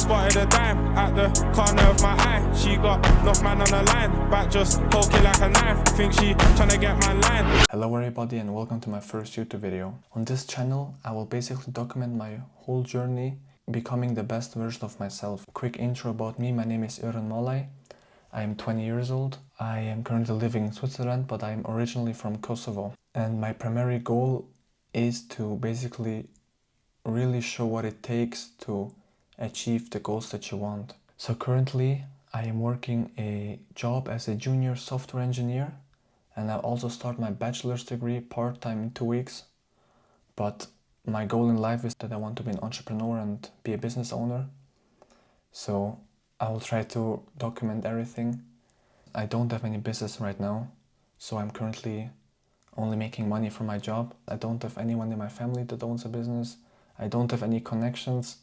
spotted a dime at the corner of my eye. She got enough man on the line, back just poking like a knife. I think she tryna get my line. Hello everybody and welcome to my first YouTube video. On this channel I will basically document my whole journey becoming the best version of myself. Quick intro about me: my name is Ören Molay. I am 20 years old. I am currently living in Switzerland, but I am originally from Kosovo. And my primary goal is to basically really show what it takes to achieve the goals that you want. So currently I am working a job as a junior software engineer, and I also start my bachelor's degree part-time in 2 weeks. But my goal in life is that I want to be an entrepreneur and be a business owner. So I will try to document everything. I don't have any business right now, so I'm currently only making money from my job. I don't have anyone in my family that owns a business. I don't have any connections.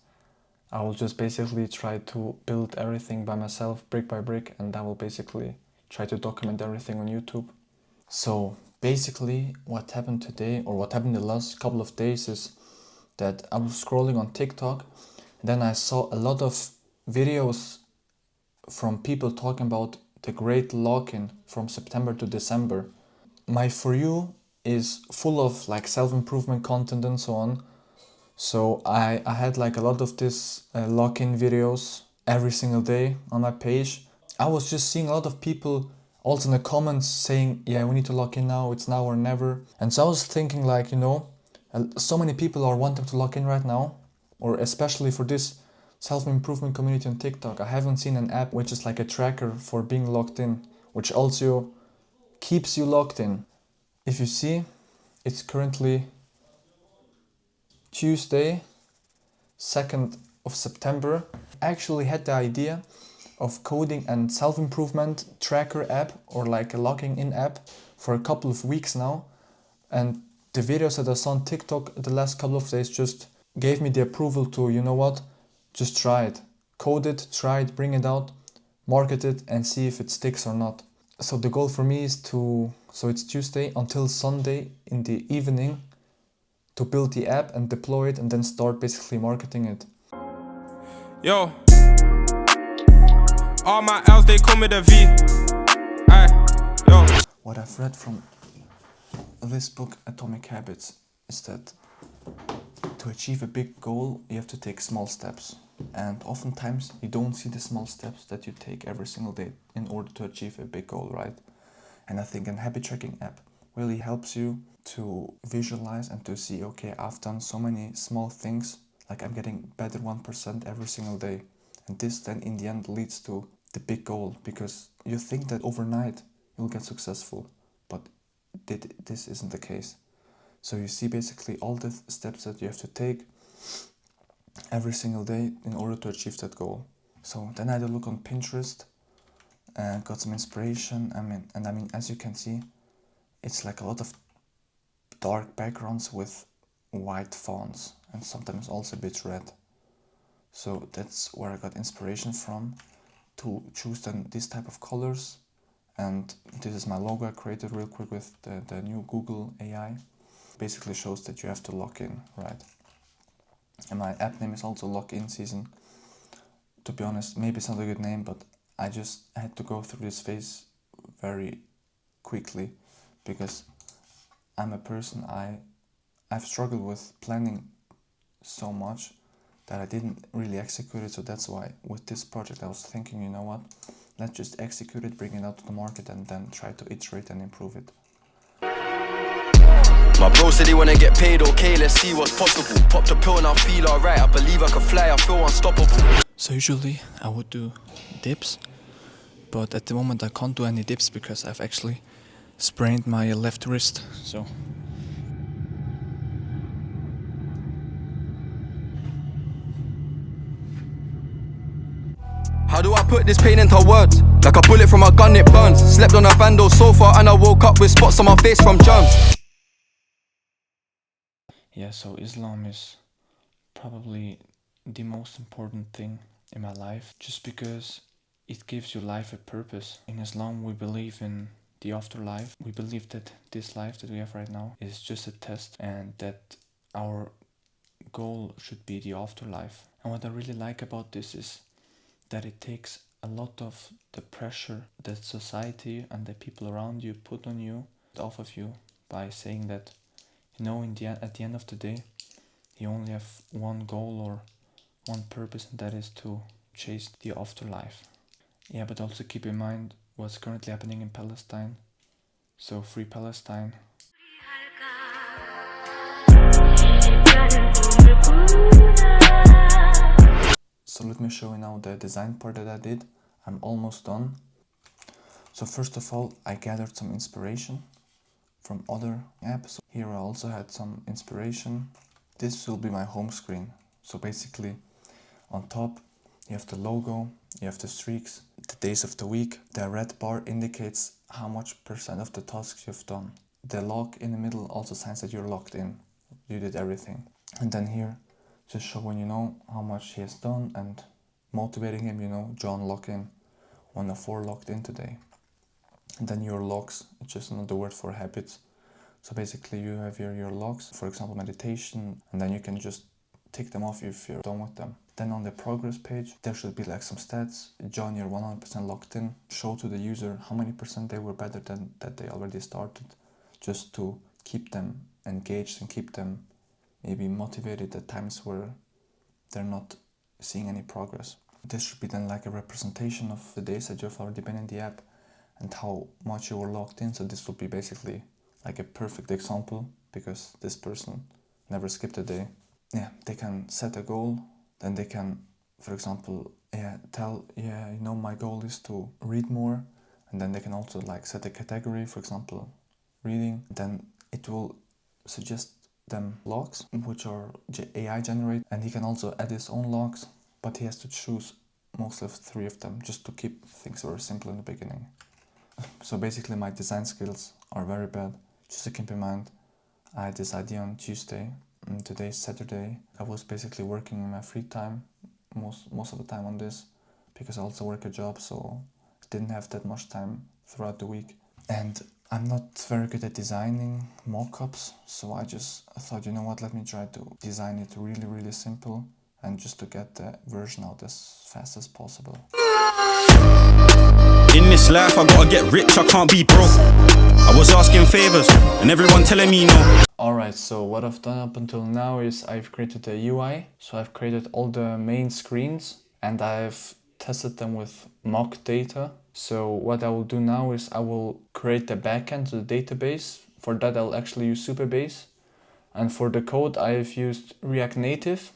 I will just basically try to build everything by myself, brick by brick, and I will basically try to document everything on YouTube. So basically what happened today, or what happened the last couple of days, is that I was scrolling on TikTok, and then I saw a lot of videos from people talking about the great lock-in from September to December. My For You is full of like self-improvement content and so on. So I had like a lot of this lock-in videos every single day on my page. I was just seeing a lot of people also in the comments saying, yeah, we need to lock in now, it's now or never. And so I was thinking like, you know, so many people are wanting to lock in right now, or especially for this self-improvement community on TikTok. I haven't seen an app which is like a tracker for being locked in, which also keeps you locked in. If you see, it's currently Tuesday, 2nd of September. I actually had the idea of coding and self-improvement tracker app, or like a logging in app, for a couple of weeks now. And the videos that I saw on TikTok the last couple of days just gave me the approval to, you know what, just try it. Code it, try it, bring it out, market it, and see if it sticks or not. So the goal for me is so it's Tuesday until Sunday in the evening, to build the app and deploy it and then start basically marketing it. Yo, all my L's, they call me the V. Yo. What I've read from this book, Atomic Habits, is that to achieve a big goal, you have to take small steps. And oftentimes you don't see the small steps that you take every single day in order to achieve a big goal, right? And I think an habit tracking app really helps you to visualize and to see, okay, I've done so many small things, like I'm getting better 1% every single day. And this then in the end leads to the big goal, because you think that overnight you'll get successful, but this isn't the case. So you see basically all the steps that you have to take every single day in order to achieve that goal. So then I had a look on Pinterest and got some inspiration. I mean, as you can see, it's like a lot of dark backgrounds with white fonts and sometimes also a bit red. So that's where I got inspiration from to choose then this type of colors. And this is my logo I created real quick with the new Google AI. Basically shows that you have to lock in, right? And my app name is also LockinSeason. To be honest, maybe it's not a good name, but I just had to go through this phase very quickly, because I'm a person, I've struggled with planning so much that I didn't really execute it. So that's why with this project I was thinking, you know what, let's just execute it, bring it out to the market, and then try to iterate and improve it. My bro said he wanna get paid, okay, let's see what's possible. Popped a pill and I feel alright, I believe I can fly, I feel unstoppable. So usually I would do dips, but at the moment I can't do any dips because I've actually sprained my left wrist. So How do I put this pain into words? Like a bullet from a gun, it burns. Slept on a vandal sofa and I woke up with spots on my face from germs. yeah, so Islam is probably the most important thing in my life, just because it gives your life a purpose. In Islam we believe in the afterlife. We believe that this life that we have right now is just a test, and that our goal should be the afterlife. And what I really like about this is that it takes a lot of the pressure that society and the people around you put on you off of you by saying that, you know, at the end of the day, you only have one goal or one purpose, and that is to chase the afterlife. Yeah, but also keep in mind what's currently happening in Palestine. So free Palestine. So let me show you now the design part that I did. I'm almost done. So first of all, I gathered some inspiration from other apps. Here I also had some inspiration. This will be my home screen. So basically on top you have the logo, you have the streaks, the days of the week. The red bar indicates how much percent of the tasks you've done. The log in the middle also signs that you're logged in. You did everything. And then here, just showing, you know, how much he has done and motivating him, you know, John login, 1 of 4 logged in today. And then your logs, it's just another word for habits. So basically you have your logs, for example meditation, and then you can just tick them off if you're done with them. Then on the progress page, there should be like some stats. John, you're 100% logged in. Show to the user how many percent they were better than that they already started, just to keep them engaged and keep them maybe motivated at times where they're not seeing any progress. This should be then like a representation of the days that you've already been in the app and how much you were logged in. So this will be basically like a perfect example because this person never skipped a day. Yeah, they can set a goal, then they can, for example, tell, you know, my goal is to read more, and then they can also like set a category, for example, reading. Then it will suggest them logs, which are AI generated, and he can also add his own logs, but he has to choose mostly of 3 of them just to keep things very simple in the beginning. So basically my design skills are very bad. Just to keep in mind, I had this idea on Tuesday, and today's Saturday. I was basically working in my free time most of the time on this because I also work a job, so I didn't have that much time throughout the week. And I'm not very good at designing mock-ups, so I thought, you know what, let me try to design it really, really simple and just to get the version out as fast as possible. In this life I gotta get rich, I can't be broke. I was asking favors and everyone telling me no. Alright, so what I've done up until now is I've created a UI. So I've created all the main screens and I've tested them with mock data. So what I will do now is I will create the backend to the database. For that I'll actually use Supabase. And for the code I've used React Native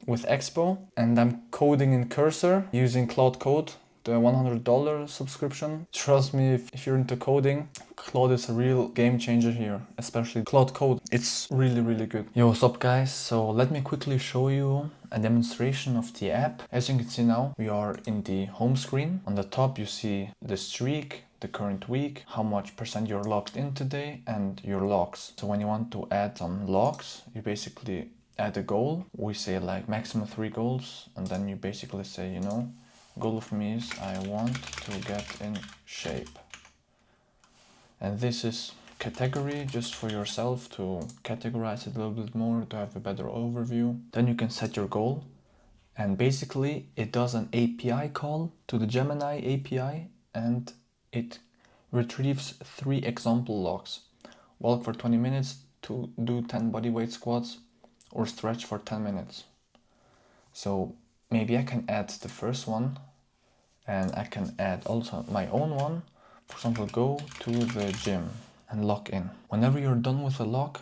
with Expo. And I'm coding in Cursor using Cloud Code, the $100 subscription. Trust me, if you're into coding, Claude is a real game changer here, especially Cloud Code. It's really, really good. Yo, what's up guys? So let me quickly show you a demonstration of the app. As you can see now, we are in the home screen. On the top you see the streak, the current week, how much percent you're logged in today, and your logs. So when you want to add some logs, you basically add a goal. We say like maximum 3 goals, and then you basically say, you know, goal of me is I want to get in shape. And this is category just for yourself to categorize it a little bit more, to have a better overview. Then you can set your goal, and basically it does an API call to the Gemini API and it retrieves 3 example logs. Walk for 20 minutes to do 10 bodyweight squats or stretch for 10 minutes. So maybe I can add the first one and I can add also my own one. For example, go to the gym and log in. Whenever you're done with a log,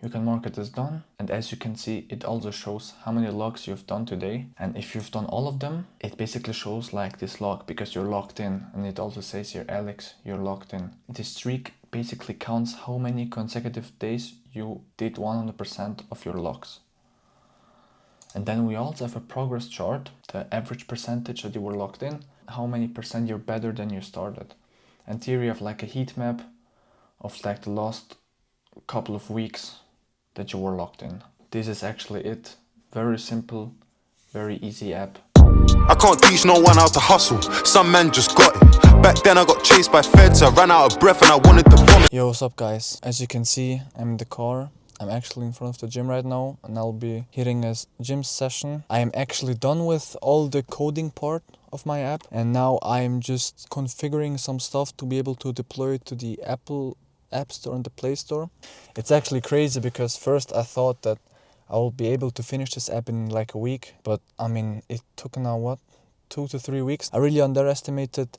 you can mark it as done. And as you can see, it also shows how many logs you've done today. And if you've done all of them, it basically shows like this log because you're logged in. And it also says here, Alex, you're logged in. This streak basically counts how many consecutive days you did 100% of your logs. And then we also have a progress chart, the average percentage that you were logged in, how many percent you're better than you started. And here you have like a heat map of like the last couple of weeks that you were logged in. This is actually it. Very simple, very easy app. I can't teach no one how to hustle. Some man just got it. Back then I got chased by feds. I ran out of breath and I wanted to vomit. Yo, what's up guys? As you can see, I'm in the car. I'm actually in front of the gym right now and I'll be hitting a gym session. I am actually done with all the coding part of my app, and now I'm just configuring some stuff to be able to deploy it to the Apple App Store and the Play Store. It's actually crazy because first I thought that I will be able to finish this app in like a week, but I mean, it took now what, 2 to 3 weeks. I really underestimated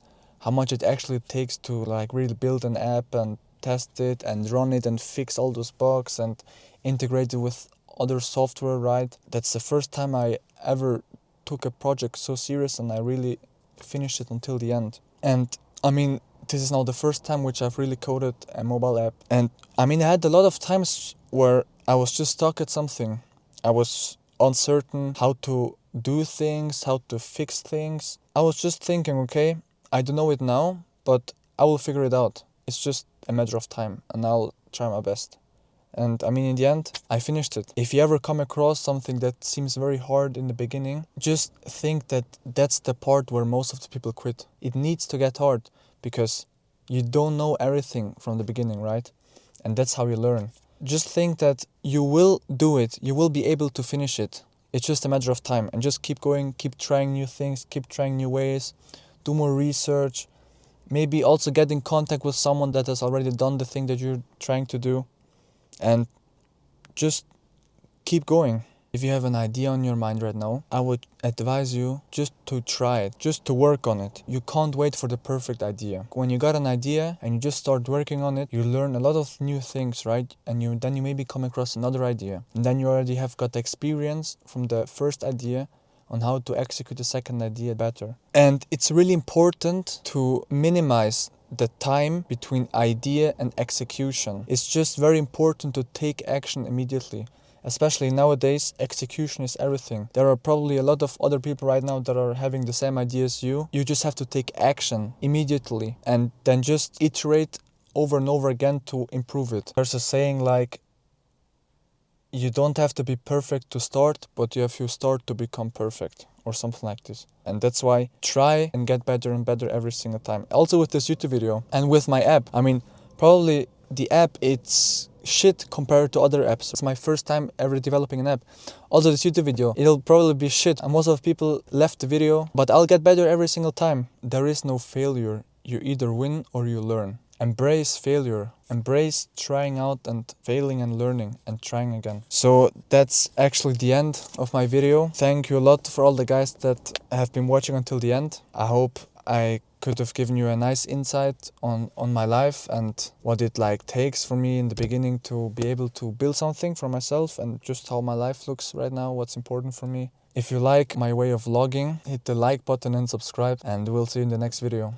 how much it actually takes to like really build an app and test it and run it and fix all those bugs and integrate it with other software, right? That's the first time I ever took a project so serious and I really finished it until the end. And I mean, this is now the first time which I've really coded a mobile app. And I mean, I had a lot of times where I was just stuck at something. I was uncertain how to do things, how to fix things. I was just thinking, okay, I don't know it now, but I will figure it out. It's just a matter of time and I'll try my best. And I mean, in the end, I finished it. If you ever come across something that seems very hard in the beginning, just think that that's the part where most of the people quit. It needs to get hard because you don't know everything from the beginning, right? And that's how you learn. Just think that you will do it. You will be able to finish it. It's just a matter of time. And just keep going, keep trying new things, keep trying new ways, do more research. Maybe also get in contact with someone that has already done the thing that you're trying to do. And just keep going. If you have an idea on your mind right now, I would advise you just to try it, just to work on it. You can't wait for the perfect idea. When you got an idea and you just start working on it, you learn a lot of new things, right? And then you maybe come across another idea. And then you already have got experience from the first idea on how to execute the second idea better. And it's really important to minimize the time between idea and execution. It's just very important to take action immediately. Especially nowadays, execution is everything. There are probably a lot of other people right now that are having the same idea as you. You just have to take action immediately and then just iterate over and over again to improve it. There's a saying like, you don't have to be perfect to start, but you have to start to become perfect, or something like this. And that's why try and get better and better every single time. Also with this YouTube video and with my app. I mean, probably the app, it's shit compared to other apps. It's my first time ever developing an app. Also this YouTube video, it'll probably be shit. And most of people left the video, but I'll get better every single time. There is no failure. You either win or you learn. Embrace failure. Embrace trying out and failing and learning and trying again. So that's actually the end of my video. Thank you a lot for all the guys that have been watching until the end. I hope I could have given you a nice insight on my life and what it like takes for me in the beginning to be able to build something for myself and just how my life looks right now, what's important for me. If you like my way of vlogging, hit the like button and subscribe, and we'll see you in the next video.